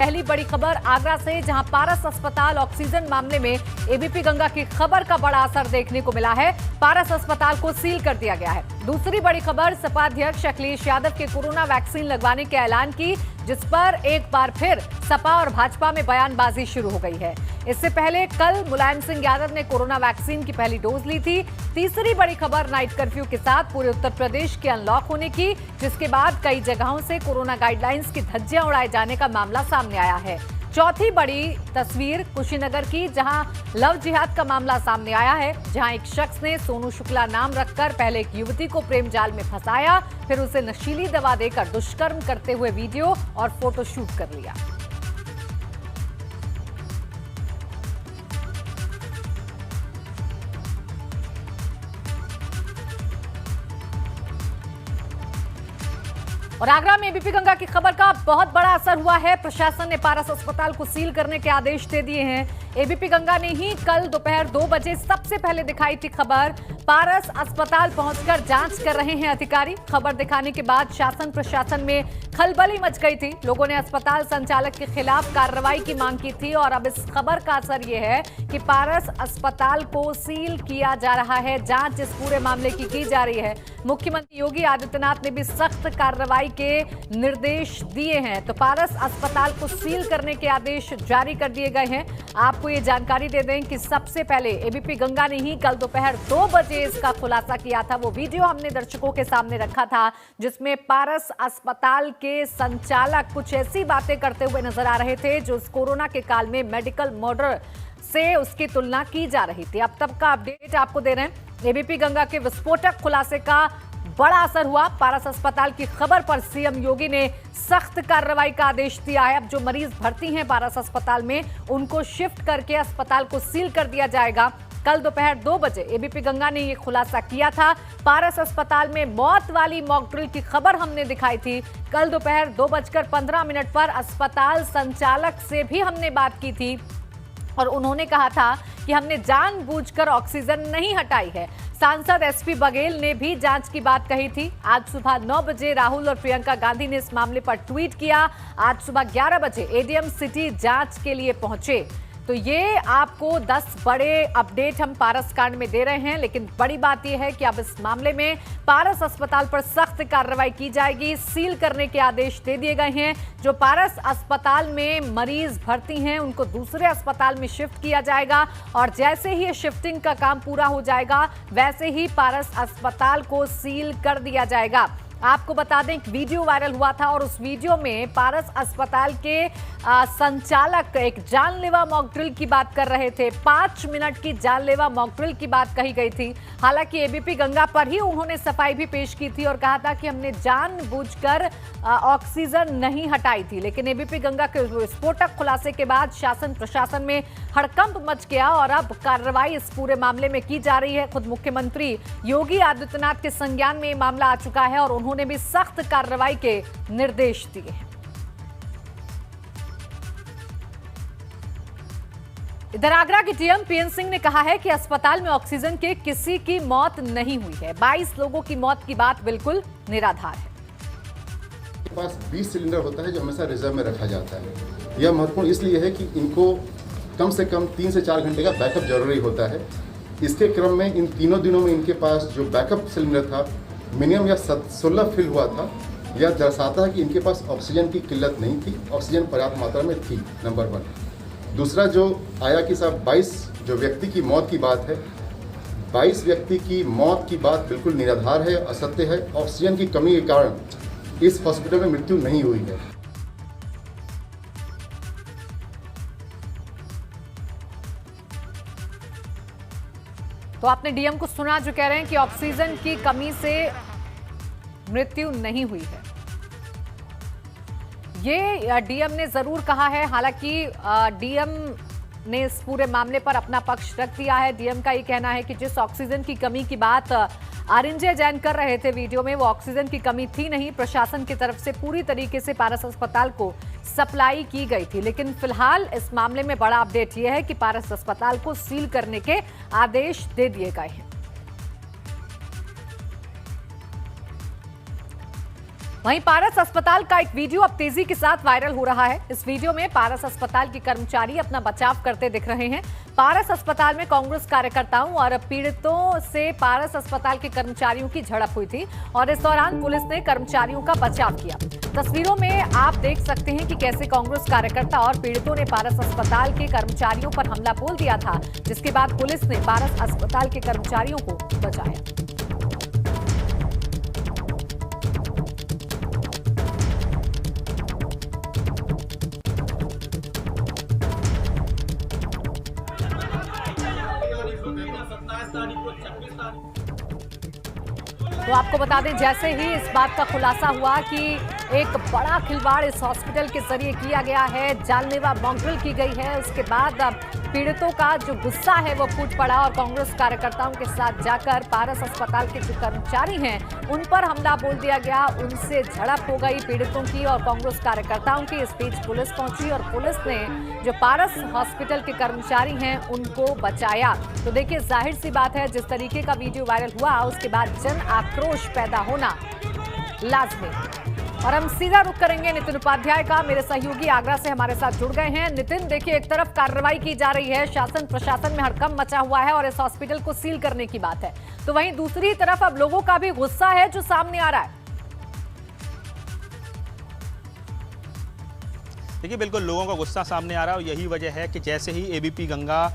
पहली बड़ी खबर आगरा से, जहां पारस अस्पताल ऑक्सीजन मामले में एबीपी गंगा की खबर का बड़ा असर देखने को मिला है। पारस अस्पताल को सील कर दिया गया है। दूसरी बड़ी खबर, सपा अध्यक्ष अखिलेश यादव के कोरोना वैक्सीन लगवाने के ऐलान की, जिस पर एक बार फिर सपा और भाजपा में बयानबाजी शुरू हो गई है। इससे पहले कल मुलायम सिंह यादव ने कोरोना वैक्सीन की पहली डोज ली थी। तीसरी बड़ी खबर, नाइट कर्फ्यू के साथ पूरे उत्तर प्रदेश के अनलॉक होने की, जिसके बाद कई जगहों से कोरोना गाइडलाइंस की धज्जियां उड़ाए जाने का मामला सामने आया है। चौथी बड़ी तस्वीर कुशीनगर की, जहां लव जिहाद का मामला सामने आया है, जहां एक शख्स ने सोनू शुक्ला नाम रखकर पहले एक युवती को प्रेम जाल में फंसाया, फिर उसे नशीली दवा देकर दुष्कर्म करते हुए वीडियो और फोटो शूट कर लिया। और आगरा में एबीपी गंगा की खबर का बहुत बड़ा असर हुआ है। प्रशासन ने पारस अस्पताल को सील करने के आदेश दे दिए हैं। एबीपी गंगा ने ही कल दोपहर 2 बजे सबसे पहले दिखाई थी खबर। पारस अस्पताल पहुंचकर जांच कर रहे हैं अधिकारी। खबर दिखाने के बाद शासन प्रशासन में खलबली मच गई थी। लोगों ने अस्पताल संचालक के खिलाफ कार्रवाई की मांग की थी और अब इस खबर का असर यह है कि पारस अस्पताल को सील किया जा रहा है। जांच इस पूरे मामले की जा रही है। मुख्यमंत्री योगी आदित्यनाथ ने भी सख्त कार्रवाई के निर्देश दिए हैं। तो पारस अस्पताल को सील करने के आदेश जारी कर दिए गए हैं। आपको ये जानकारी दे दें कि सबसे पहले एबीपी गंगा ने ही कल दोपहर 2 बजे इसका खुलासा किया था। वो वीडियो हमने दर्शकों के सामने रखा था, जिसमें पारस अस्पताल के संचालक कुछ ऐसी बातें करते हुए नजर आ रहे थे जो कोरोना के काल में मेडिकल मर्डर से उसकी तुलना की जा रही थी। अब तक का अपडेट आपको दे रहे हैं। एबीपी गंगा के विस्फोटक खुलासे का बड़ा असर हुआ। पारस अस्पताल की खबर पर सीएम योगी ने सख्त कार्रवाई का आदेश दिया है। अब जो मरीज भर्ती हैं पारस अस्पताल में, उनको शिफ्ट करके अस्पताल को सील कर दिया जाएगा। कल दोपहर 2 बजे एबीपी गंगा ने यह खुलासा किया था। पारस अस्पताल में मौत वाली मॉक ड्रिल की खबर हमने दिखाई थी। कल दोपहर 2:15 पर अस्पताल संचालक से भी हमने बात की थी और उन्होंने कहा था कि हमने जानबूझकर ऑक्सीजन नहीं हटाई है। सांसद एसपी बघेल ने भी जांच की बात कही थी। आज सुबह 9 बजे राहुल और प्रियंका गांधी ने इस मामले पर ट्वीट किया। आज सुबह 11 बजे एडीएम सिटी जांच के लिए पहुंचे। तो ये आपको 10 बड़े अपडेट हम पारस कांड में दे रहे हैं, लेकिन बड़ी बात यह है कि अब इस मामले में पारस अस्पताल पर सख्त कार्रवाई की जाएगी। सील करने के आदेश दे दिए गए हैं। जो पारस अस्पताल में मरीज भर्ती हैं उनको दूसरे अस्पताल में शिफ्ट किया जाएगा और जैसे ही शिफ्टिंग का काम पूरा हो जाएगा वैसे ही पारस अस्पताल को सील कर दिया जाएगा। आपको बता दें, एक वीडियो वायरल हुआ था और उस वीडियो में पारस अस्पताल के संचालक एक जानलेवा मॉक ड्रिल की बात कर रहे थे। 5 मिनट की जानलेवा मॉक ड्रिल की बात कही गई थी। हालांकि एबीपी गंगा पर ही उन्होंने सफाई भी पेश की थी और कहा था कि हमने जानबूझकर ऑक्सीजन नहीं हटाई थी। लेकिन एबीपी गंगा के विस्फोटक खुलासे के बाद शासन प्रशासन में हड़कंप मच गया और अब कार्रवाई इस पूरे मामले में की जा रही है। खुद मुख्यमंत्री योगी आदित्यनाथ के संज्ञान में ये मामला आ चुका है और उन्होंने भी सख्त कार्रवाई के निर्देश दिए हैं। इधर आगरा के डीएम पीएन सिंह ने कहा है कि अस्पताल में ऑक्सीजन के किसी की मौत नहीं हुई है। 22 लोगों की मौत की बात बिल्कुल निराधार है। के पास 20 सिलेंडर होता है जो हमेशा रिजर्व में रखा जाता है। यह महत्वपूर्ण इसलिए है कि इनको कम से कम 3 से 4 घंटे का बैकअप जरूरी होता है। इसके क्रम में इन तीनों दिनों में इनके पास जो बैकअप सिलेंडर था मिनिमम या 16 फिल हुआ था। यह दर्शाता है कि इनके पास ऑक्सीजन की किल्लत नहीं थी, ऑक्सीजन पर्याप्त मात्रा में थी, नंबर 1। दूसरा जो आया कि साहब 22 जो व्यक्ति की मौत की बात है, 22 व्यक्ति की मौत की बात बिल्कुल निराधार है, असत्य है। ऑक्सीजन की कमी के कारण इस हॉस्पिटल में मृत्यु नहीं हुई है। तो आपने डीएम को सुना जो कह रहे हैं कि ऑक्सीजन की कमी से मृत्यु नहीं हुई है। ये डीएम ने जरूर कहा है। हालांकि डीएम ने इस पूरे मामले पर अपना पक्ष रख दिया है। डीएम का ये कहना है कि जिस ऑक्सीजन की कमी की बात आरिंजय जैन कर रहे थे वीडियो में, वो ऑक्सीजन की कमी थी नहीं। प्रशासन की तरफ से पूरी तरीके से पारस अस्पताल को सप्लाई की गई थी। लेकिन फिलहाल इस मामले में बड़ा अपडेट यह है कि पारस अस्पताल को सील करने के आदेश दे दिए गए हैं। वहीं पारस अस्पताल का एक वीडियो अब तेजी के साथ वायरल हो रहा है। इस वीडियो में पारस अस्पताल के कर्मचारी अपना बचाव करते दिख रहे हैं। पारस अस्पताल में कांग्रेस कार्यकर्ताओं और पीड़ितों से पारस अस्पताल के कर्मचारियों की झड़प हुई थी और इस दौरान पुलिस ने कर्मचारियों का बचाव किया। तस्वीरों में आप देख सकते हैं कि कैसे कांग्रेस कार्यकर्ता और पीड़ितों ने पारस अस्पताल के कर्मचारियों पर हमला बोल दिया था, जिसके बाद पुलिस ने पारस अस्पताल के कर्मचारियों को बचाया। तो आपको बता दें, जैसे ही इस बात का खुलासा हुआ कि एक बड़ा खिलवाड़ इस हॉस्पिटल के जरिए किया गया है, जानलेवा मॉकड्रिल की गई है, उसके बाद अब पीड़ितों का जो गुस्सा है वो फूट पड़ा और कांग्रेस कार्यकर्ताओं के साथ जाकर पारस अस्पताल के जो कर्मचारी हैं उन पर हमला बोल दिया गया। उनसे झड़प हो गई पीड़ितों की और कांग्रेस कार्यकर्ताओं की। इस बीच पुलिस पहुंची और पुलिस ने जो पारस हॉस्पिटल के कर्मचारी हैं उनको बचाया। तो देखिए, जाहिर सी बात है, जिस तरीके का वीडियो वायरल हुआ उसके बाद जन आक्रोश पैदा होना लाजमी। और हम सीधा रुख करेंगे नितिन उपाध्याय का। मेरे सहयोगी आगरा से हमारे साथ जुड़ गए हैं। नितिन, देखिए, एक तरफ कार्रवाई की जा रही है, शासन प्रशासन में हड़कंप मचा हुआ है और इस हॉस्पिटल को सील करने की बात है, तो वहीं दूसरी तरफ अब लोगों का भी गुस्सा है जो सामने आ रहा है। देखिए, बिल्कुल लोगों का गुस्सा सामने आ रहा है और यही वजह है कि जैसे ही एबीपी गंगा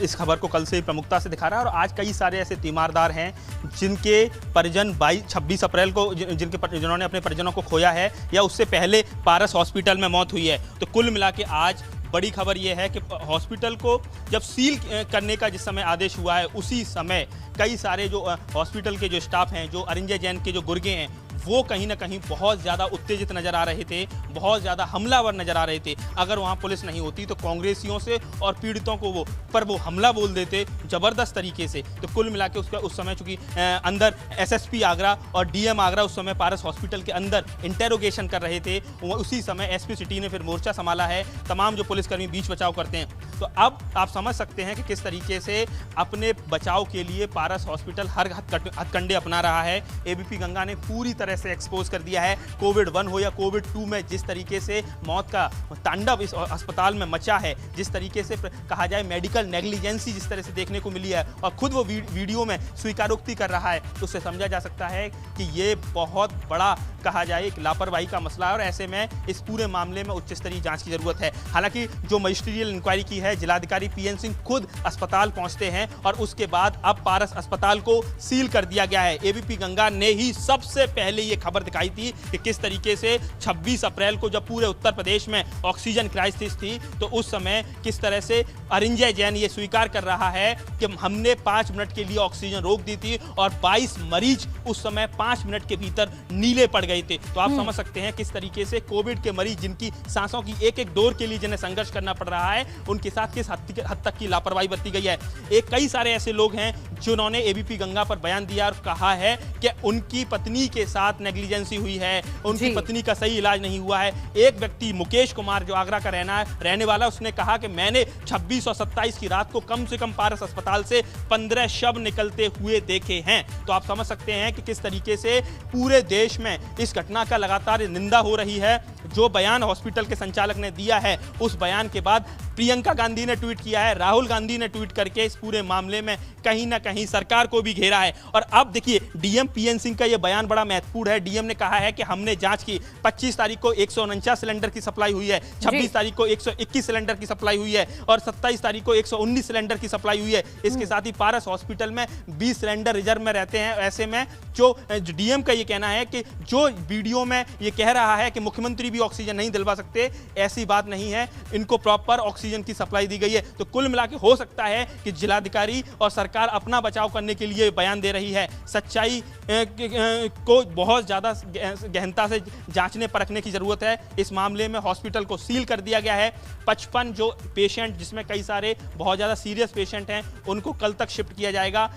इस खबर को कल से ही प्रमुखता से दिखा रहा है और आज कई सारे ऐसे तीमारदार हैं जिनके परिजन 26 अप्रैल को जिन्होंने अपने परिजनों को खोया है या उससे पहले पारस हॉस्पिटल में मौत हुई है। तो कुल मिला के आज बड़ी खबर यह है कि हॉस्पिटल को जब सील करने का जिस समय आदेश हुआ है उसी समय कई सारे जो हॉस्पिटल के जो स्टाफ हैं, जो अरिंजय जैन के जो गुर्गे हैं, वो कहीं ना कहीं बहुत ज़्यादा उत्तेजित नज़र आ रहे थे, बहुत ज़्यादा हमलावर नज़र आ रहे थे। अगर वहाँ पुलिस नहीं होती तो कांग्रेसियों से और पीड़ितों को वो हमला बोल देते ज़बरदस्त तरीके से। तो कुल मिला के उसका उस समय चूँकि अंदर एसएसपी आगरा और डीएम आगरा उस समय पारस हॉस्पिटल के अंदर इंटेरोगेशन कर रहे थे, उसी समय एसपी सिटी ने फिर मोर्चा संभाला है, तमाम जो पुलिसकर्मी बीच बचाव करते हैं। तो अब आप समझ सकते हैं कि किस तरीके से अपने बचाव के लिए पारस हॉस्पिटल हर हथकंडे अपना रहा है। एबीपी गंगा ने पूरी तरह से एक्सपोज कर दिया है। कोविड 1 हो या कोविड 2 में जिस तरीके से मौत का तांडव इस अस्पताल में मचा है, जिस तरीके से कहा जाए मेडिकल नेग्लिजेंसी जिस तरह से देखने को मिली है और खुद वो वीडियो में स्वीकारोक्ति कर रहा है, तो उससे समझा जा सकता है कि ये बहुत बड़ा कहा जाए एक लापरवाही का मसला है और ऐसे में इस पूरे मामले में उच्च स्तरीय जांच की जरूरत है। हालांकि जो मजिस्ट्रियल इंक्वायरी की है, जिलाधिकारी पीएन सिंह खुद अस्पताल पहुंचते हैं और उसके बाद अब पारस अस्पताल को सील कर दिया गया है। एबीपी गंगा ने ही सबसे पहले ये खबर दिखाई थी कि किस तरीके से 26 अप्रैल को जब पूरे उत्तर प्रदेश में ऑक्सीजन क्राइसिस थी तो उस समय किस तरह से अरिंजय जैन ये स्वीकार कर रहा है कि हमने 5 मिनट के लिए ऑक्सीजन रोक दी थी और 22 मरीज उस समय 5 मिनट के भीतर नीले पड़ गए थे। तो आप समझ सकते हैं किस तरीके से कोविड के मरीज जिनकी सांसों की एक डोर के लिए जिन्हें संघर्ष करना पड़ रहा है, उनके साथ किस हद तक की लापरवाही बरती गई है। कई सारे ऐसे लोग हैं जिन्होंने एबीपी गंगा पर बयान दिया और कहा है कि उनकी पत्नी के साथ नेग्लिजेंसी हुई है, उनकी पत्नी का सही इलाज नहीं हुआ है। एक व्यक्ति मुकेश कुमार जो आगरा का रहने वाला, उसने कहा कि मैंने 26 और 27 की रात को कम से कम पारस अस्पताल से 15 शव निकलते हुए देखे हैं। तो आप समझ सकते हैं कि किस तरीके से पूरे देश में इस घटना का लगातार निंदा हो रही है। जो बयान हॉस्पिटल के संचालक ने दिया है, उस बयान के बाद प्रियंका गांधी ने ट्वीट किया है, राहुल गांधी ने ट्वीट करके इस पूरे मामले में कहीं ना कहीं सरकार को भी घेरा है। और अब देखिए, डीएम पीएन सिंह का यह बयान बड़ा महत्वपूर्ण है। डीएम ने कहा है कि हमने जांच की, 25 तारीख को 149 सिलेंडर की सप्लाई हुई है, 26 तारीख को 121 सिलेंडर की सप्लाई हुई है और 27 तारीख को 119 सिलेंडर की सप्लाई हुई है। इसके साथ ही पारस हॉस्पिटल में 20 सिलेंडर रिजर्व में रहते हैं। ऐसे में जो डीएम का ये कहना है कि जो वीडियो में ये कह रहा है कि मुख्यमंत्री भी ऑक्सीजन नहीं दिलवा सकते, ऐसी बात नहीं है, इनको प्रॉपर ऑक्सीजन की सप्लाई दी गई है। तो कुल मिला के हो सकता है कि जिलाधिकारी और सरकार अपना बचाव करने के लिए बयान दे रही है। सच्चाई को बहुत ज़्यादा गहनता से जांचने परखने की ज़रूरत है। इस मामले में हॉस्पिटल को सील कर दिया गया है। 55 जो पेशेंट, जिसमें कई सारे बहुत ज़्यादा सीरियस पेशेंट हैं, उनको कल तक शिफ्ट किया जाएगा।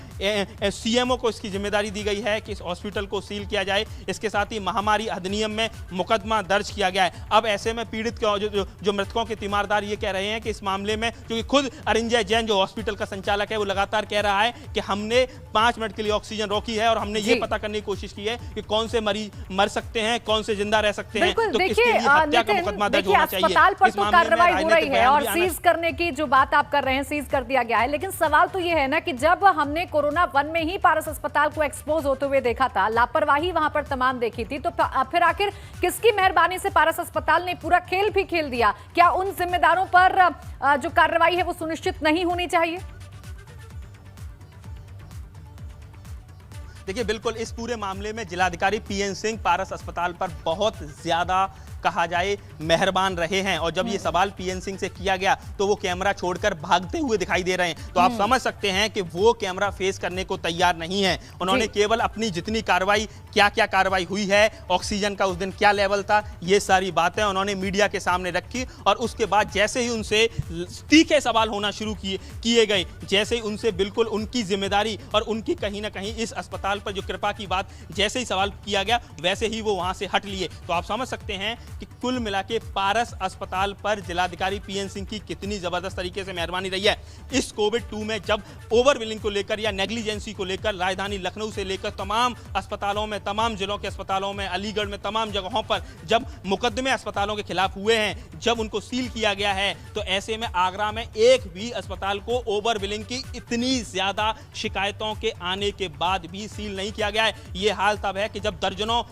सीएमओ को इसकी जिम्मेदारी दी गई है कि इस हॉस्पिटल को सील किया जाए। इसके साथ ही महामारी अधिनियम में मुकदमा दर्ज किया गया है। अब ऐसे में पीड़ित जो मृतकों के तीमारदार ये कह रहे हैं कि इस मामले में, क्योंकि खुद अरिंजय जैन जो हॉस्पिटल का संचालक है, वो लगातार कह रहा है कि हमने 5 मिनट के लिए ऑक्सीजन रोकी है और हमने ये जी। पता करने की कोशिश की है कि कौन से मरीज मर सकते हैं, कौन से जिंदा रह सकते हैं। बिल्कुल, तो इसके देखिए लिए हत्या का मुकदमा दर्ज होना चाहिए। अस्पताल पर इस तो मामले में कार्रवाई हो रही राजनीतिक है बयान और भी आना सीज करने की जो बात आप कर रहे हैं, सीज कर दिया गया है, लेकिन सवाल तो ये है ना कि जब हमने कोरोना 1 में ही पारस अस्पताल को एक्सपोज होते हुए देखा था, लापरवाही वहां पर तमाम देखी थी, तो फिर आखिर किसकी मेहरबानी से पारस अस्पताल ने पूरा खेल भी खेल दिया? क्या उन जिम्मेदारों पर जो कार्रवाई है वो सुनिश्चित नहीं होनी चाहिए? देखिए, बिल्कुल इस पूरे मामले में जिलाधिकारी पीएन सिंह पारस अस्पताल पर बहुत ज्यादा कहा जाए मेहरबान रहे हैं और जब ये सवाल पीएन सिंह से किया गया तो वो कैमरा छोड़कर भागते हुए दिखाई दे रहे हैं। तो आप समझ सकते हैं कि वो कैमरा फेस करने को तैयार नहीं है। उन्होंने केवल अपनी जितनी कार्रवाई, क्या क्या कार्रवाई हुई है, ऑक्सीजन का उस दिन क्या लेवल था, ये सारी बातें उन्होंने मीडिया के सामने रखी और उसके बाद जैसे ही उनसे तीखे सवाल होना शुरू किए गए, जैसे ही उनसे बिल्कुल उनकी जिम्मेदारी और उनकी कहीं ना कहीं इस अस्पताल पर जो कृपा की बात जैसे ही सवाल किया गया, वैसे ही वो वहां से हट लिए। तो आप समझ सकते हैं कि कुल मिला के पारस अस्पताल पर जिलाधिकारी पीएन सिंह की कितनी जबरदस्त तरीके से मेहरबानी रही है। इस कोविड-2 में जब ओवर बिलिंग को लेकर या नेग्लिजेंसी को लेकर राजधानी लखनऊ से लेकर तमाम अस्पतालों में, तमाम जिलों के अस्पतालों में, अलीगढ़ में, तमाम जगहों पर जब मुकदमे अस्पतालों के खिलाफ हुए हैं, जब उनको सील किया गया है, तो ऐसे में आगरा में एक भी अस्पताल को ओवर बिलिंग की इतनी ज्यादा शिकायतों के आने के बाद भी सील नहीं किया गया है। ये हाल तब है कि जब दर्जनों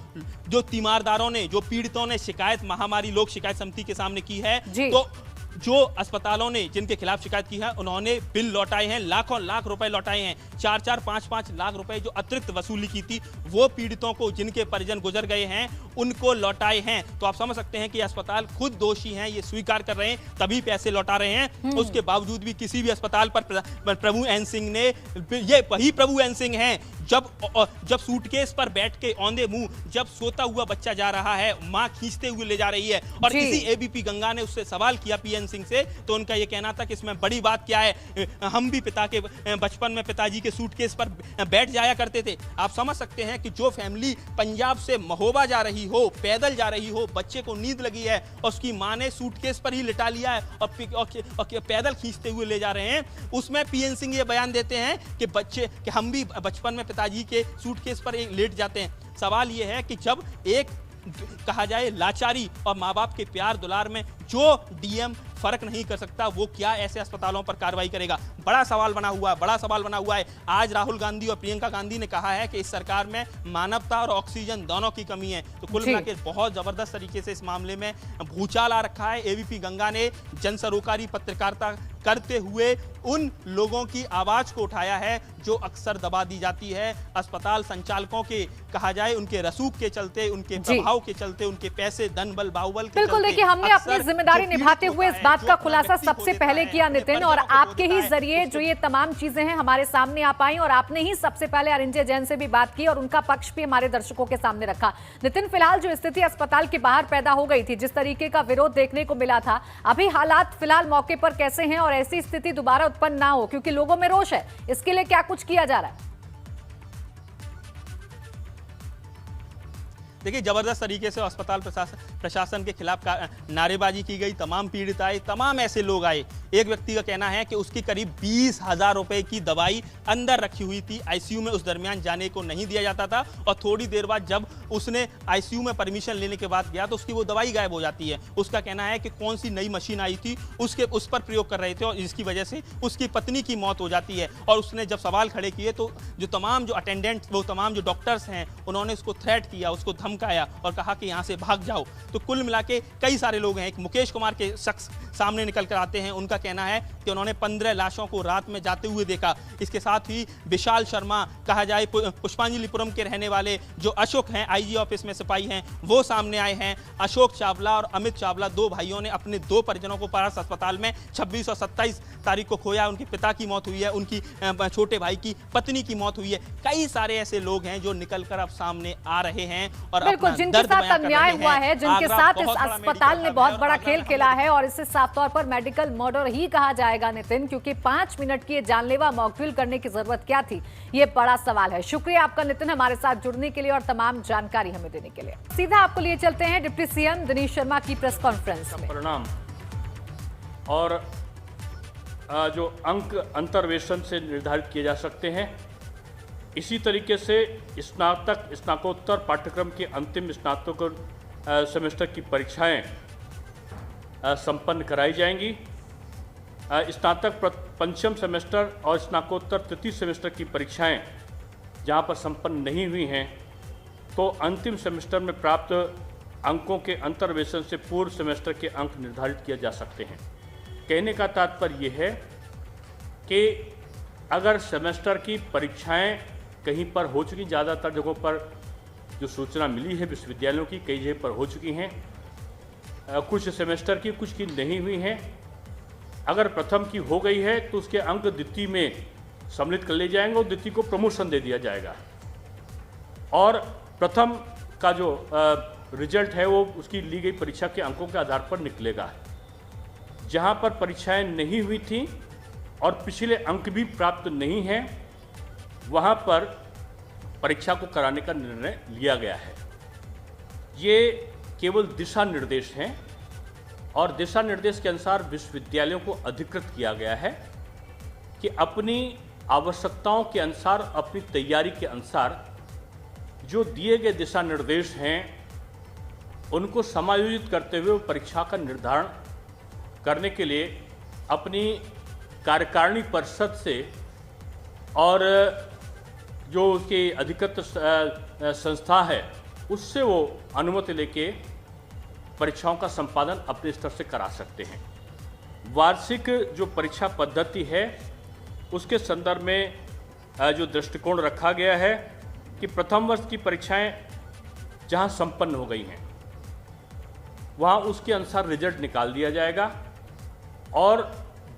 जो तीमारदारों ने, जो पीड़ितों ने शिकायत महामारी लोक शिकायत समिति के सामने की है, तो जो अस्पतालों ने जिनके खिलाफ शिकायत की है उन्होंने बिल लौटाए हैं, लाखों लाख रुपए लौटाए हैं, 4-4, 5-5 लाख रुपए जो अतिरिक्त वसूली की थी वो पीड़ितों को, जिनके परिजन गुजर गए हैं, उनको लौटाए हैं। तो आप समझ सकते हैं कि अस्पताल खुद दोषी हैं, ये स्वीकार कर रहे हैं, तभी पैसे लौटा रहे हैं। उसके बावजूद भी किसी भी अस्पताल पर प्रभु एन सिंह ने, ये वही प्रभु एन सिंह हैं जब सूटकेस पर बैठ के औंधे मुंह जब सोता हुआ बच्चा जा रहा है, मां खींचते हुए ले जा रही है और किसी एबीपी गंगा ने उससे सवाल किया पीएन सिंह से, तो उनका यह कहना था कि इसमें बड़ी बात क्या है, हम भी पिता के बचपन में पिताजी के सूटकेस पर बैठ जाया करते थे। आप समझ सकते हैं कि जो फैमिली पंजाब से महोबा जा रही हो, पैदल जा रही हो, बच्चे को नींद लगी है और उसकी मां ने सूटकेस पर ही लिटा लिया है और पैदल खींचते हुए ले जा रहे हैं, उसमें पीएन सिंह ये बयान देते हैं कि हम भी बचपन में पिताजी के सूटकेस पर लेट जाते हैं। सवाल यह है कि जब एक कहा जाए लाचारी और माँ बाप के प्यार दुलार में जो डीएम फर्क नहीं कर सकता, वो क्या ऐसे अस्पतालों पर कार्रवाई करेगा? बड़ा सवाल बना हुआ है। आज राहुल गांधी और प्रियंका गांधी ने कहा है कि इस सरकार में मानवता और ऑक्सीजन दोनों की कमी है। तो कुल मिलाकर बहुत जबरदस्त तरीके से इस मामले में भूचाल आ रखा है। एबीपी गंगा ने जन सरोकारी पत्रकारिता करते हुए उन लोगों की आवाज को उठाया है जो अक्सर दबा दी जाती है अस्पताल संचालकों के, कहा जाए उनके रसूख के चलते, उनके प्रभाव के चलते, उनके पैसे, धन बल, बाहुबल के बिल्कुल। देखिए, हमने अपनी जिम्मेदारी निभाते हुए इस बात का खुलासा सबसे पहले किया नितिन, और आपके ही जरिए जो ये तमाम चीजें हैं हमारे सामने आ पाई और आपने ही सबसे पहले अरिंजय जैन से भी बात की और उनका पक्ष भी हमारे दर्शकों के सामने रखा। नितिन, फिलहाल जो स्थिति अस्पताल के बाहर पैदा हो गई थी, जिस तरीके का विरोध देखने को मिला था, अभी हालात फिलहाल मौके पर कैसे हैं और ऐसी स्थिति दोबारा उत्पन्न ना हो, क्योंकि लोगों में रोष है, इसके लिए क्या कुछ किया जा रहा है? देखिए, जबरदस्त तरीके से अस्पताल प्रशासन के खिलाफ नारेबाजी की गई। तमाम पीड़ित आए, तमाम ऐसे लोग आए। एक व्यक्ति का कहना है कि उसकी करीब 20,000 रुपए की दवाई अंदर रखी हुई थी, आईसीयू में उस दरमियान जाने को नहीं दिया जाता था और थोड़ी देर बाद जब उसने आईसीयू में परमिशन लेने के बाद गया तो उसकी वो दवाई गायब हो जाती है। उसका कहना है कि कौन सी नई मशीन आई थी उस पर प्रयोग कर रहे थे और जिसकी वजह से उसकी पत्नी की मौत हो जाती है। और उसने जब सवाल खड़े किए तो जो तमाम जो अटेंडेंट, वो तमाम जो डॉक्टर्स हैं, उन्होंने उसको थ्रेट किया, उसको धमकाया और कहा कि यहाँ से भाग जाओ। तो कुल मिला के कई सारे लोग हैं। एक मुकेश कुमार के शख्स सामने निकल कर आते हैं, उनका कहना है कि उन्होंने 15 लाशों को रात में जाते हुए देखा। इसके साथ ही विशाल शर्मा, कहा जाए पुष्पांजलिपुरम के रहने वाले जो अशोक हैं, आईजी ऑफिस में सिपाही हैं, वो सामने आए हैं। अशोक चावला और अमित चावला, 2 भाइयों ने अपने 2 परिजनों को पारस अस्पताल में 26 और 27 तारीख को खोया। उनके पिता की मौत हुई है, उनकी छोटे भाई की पत्नी की मौत हुई है। कई सारे ऐसे लोग हैं जो निकलकर अब सामने आ रहे हैं और बिल्कुल, जिनके साथ अन्याय हुआ है, जिनके साथ इस अस्पताल ने बहुत बड़ा खेल खेला है और इसे साफ तौर पर मेडिकल मर्डर ही कहा जाएगा नितिन, क्योंकि 5 मिनट की जानलेवा मॉकड्रिल करने की जरूरत क्या थी, ये बड़ा सवाल है। शुक्रिया आपका नितिन, हमारे साथ जुड़ने के लिए और तमाम जानकारी हमें देने के लिए। सीधा आपको लिए चलते हैं डिप्टी सीएम दिनेश शर्मा की प्रेस कॉन्फ्रेंस में। परिणाम और जो अंक अंतर्वेशन से निर्धारित किए जा सकते हैं। इसी तरीके से स्नातक स्नातकोत्तर पाठ्यक्रम के अंतिम स्नातक सेमेस्टर की परीक्षाएं संपन्न कराई जाएंगी। स्नातक पंचम सेमेस्टर और स्नातकोत्तर तृतीय सेमेस्टर की परीक्षाएं जहां पर संपन्न नहीं हुई हैं, तो अंतिम सेमेस्टर में प्राप्त अंकों के अंतर्वेशन से पूर्व सेमेस्टर के अंक निर्धारित किए जा सकते हैं। कहने का तात्पर्य यह है कि अगर सेमेस्टर की परीक्षाएं कहीं पर हो चुकी, ज़्यादातर जगहों पर जो सूचना मिली है विश्वविद्यालयों की कई जगह पर हो चुकी हैं, कुछ सेमेस्टर की, कुछ की नहीं हुई हैं। अगर प्रथम की हो गई है तो उसके अंक द्वितीय में सम्मिलित कर लिए जाएंगे और द्वितीय को प्रमोशन दे दिया जाएगा, और प्रथम का जो रिजल्ट है वो उसकी ली गई परीक्षा के अंकों के आधार पर निकलेगा। जहां पर परीक्षाएं नहीं हुई थी और पिछले अंक भी प्राप्त नहीं हैं, वहां पर परीक्षा को कराने का निर्णय लिया गया है। ये केवल दिशा निर्देश हैं और दिशा निर्देश के अनुसार विश्वविद्यालयों को अधिकृत किया गया है कि अपनी आवश्यकताओं के अनुसार, अपनी तैयारी के अनुसार जो दिए गए दिशा निर्देश हैं उनको समायोजित करते हुए परीक्षा का निर्धारण करने के लिए अपनी कार्यकारिणी परिषद से और जो उसकी अधिकृत संस्था है उससे वो अनुमति लेके परीक्षाओं का संपादन अपने स्तर से करा सकते हैं। वार्षिक जो परीक्षा पद्धति है उसके संदर्भ में जो दृष्टिकोण रखा गया है कि प्रथम वर्ष की परीक्षाएं जहां संपन्न हो गई हैं वहां उसके अनुसार रिजल्ट निकाल दिया जाएगा और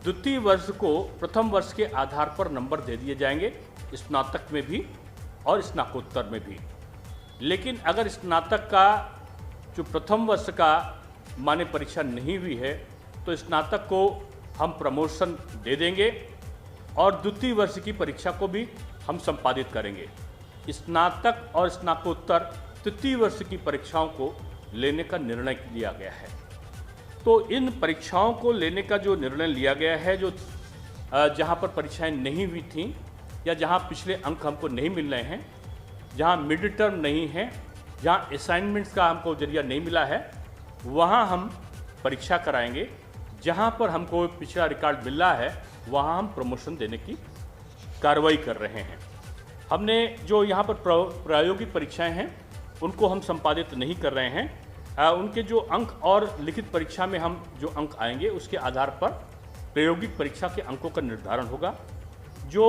द्वितीय वर्ष को प्रथम वर्ष के आधार पर नंबर दे दिए जाएंगे, स्नातक में भी और स्नातकोत्तर में भी। लेकिन अगर स्नातक का जो प्रथम वर्ष का मान्य परीक्षा नहीं हुई है तो स्नातक को हम प्रमोशन दे देंगे और द्वितीय वर्ष की परीक्षा को भी हम संपादित करेंगे। स्नातक और स्नातकोत्तर तृतीय वर्ष की परीक्षाओं को लेने का निर्णय लिया गया है। तो इन परीक्षाओं को लेने का जो निर्णय लिया गया है, जो जहां पर परीक्षाएं नहीं हुई थीं या जहां पिछले अंक हमको नहीं मिल रहे हैं, जहां मिड टर्म नहीं है, जहां असाइनमेंट्स का हमको जरिया नहीं मिला है, वहां हम परीक्षा कराएंगे। जहां पर हमको पिछला रिकॉर्ड मिल रहा है वहां हम प्रमोशन देने की कार्रवाई कर रहे हैं। हमने जो यहाँ पर प्रायोगिक परीक्षाएं हैं उनको हम संपादित नहीं कर रहे हैं। उनके जो अंक और लिखित परीक्षा में हम जो अंक आएंगे उसके आधार पर प्रायोगिक परीक्षा के अंकों का निर्धारण होगा। जो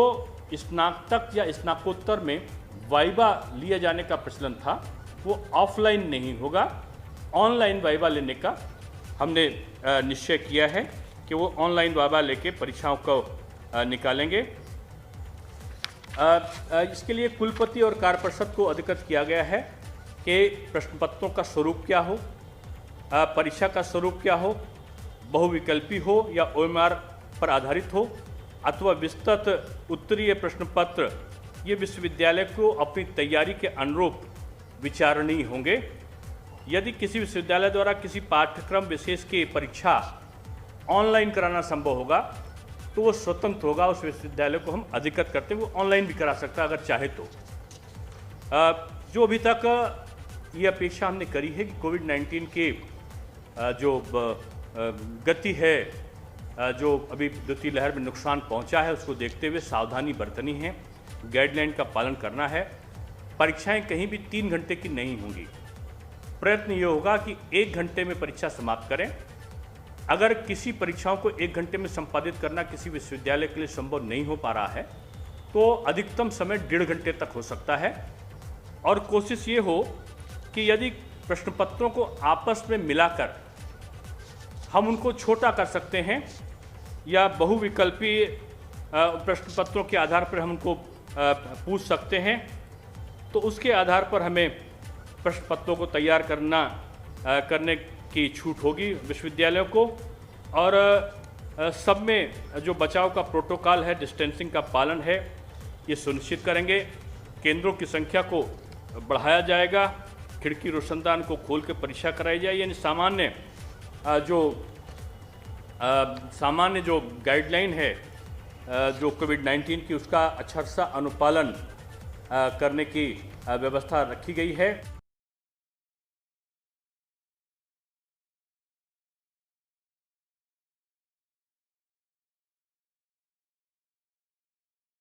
स्नातक या स्नातकोत्तर में वाइवा लिए जाने का प्रचलन था वो ऑफलाइन नहीं होगा, ऑनलाइन वाइवा लेने का हमने निश्चय किया है कि वो ऑनलाइन वाइवा लेके परीक्षाओं को निकालेंगे। इसके लिए कुलपति और कार्य परिषद को अधिकृत किया गया है कि प्रश्न पत्रों का स्वरूप क्या हो, परीक्षा का स्वरूप क्या हो, बहुविकल्पी हो या OMR पर आधारित हो अथवा विस्तृत उत्तरीय प्रश्न पत्र, ये विश्वविद्यालय को अपनी तैयारी के अनुरूप विचारणीय होंगे। यदि किसी विश्वविद्यालय द्वारा किसी पाठ्यक्रम विशेष की परीक्षा ऑनलाइन कराना संभव होगा तो वो स्वतंत्र होगा, उस विश्वविद्यालय को हम अधिकृत करते हुए ऑनलाइन भी करा सकता है अगर चाहे तो। जो अभी तक ये अपेक्षा हमने करी है कि कोविड-19 के जो गति है, जो अभी द्वितीय लहर में नुकसान पहुंचा है उसको देखते हुए सावधानी बरतनी है, गाइडलाइन का पालन करना है। परीक्षाएं कहीं भी 3 घंटे की नहीं होंगी। प्रयत्न ये होगा कि 1 घंटे में परीक्षा समाप्त करें। अगर किसी परीक्षाओं को 1 घंटे में संपादित करना किसी विश्वविद्यालय के लिए संभव नहीं हो पा रहा है तो अधिकतम समय 1.5 घंटे तक हो सकता है। और कोशिश ये हो कि यदि प्रश्न पत्रों को आपस में मिलाकर हम उनको छोटा कर सकते हैं या बहुविकल्पी प्रश्न पत्रों के आधार पर हम उनको पूछ सकते हैं तो उसके आधार पर हमें प्रश्न पत्रों को तैयार करने की छूट होगी विश्वविद्यालयों को। और सब में जो बचाव का प्रोटोकॉल है, डिस्टेंसिंग का पालन है, ये सुनिश्चित करेंगे। केंद्रों की संख्या को बढ़ाया जाएगा, खिड़की रोशनदान को खोल के परीक्षा कराई जाए, यानी सामान्य जो सामान्य जो गाइडलाइन है जो कोविड-19 की, उसका अक्षरशः अनुपालन करने की व्यवस्था रखी गई है।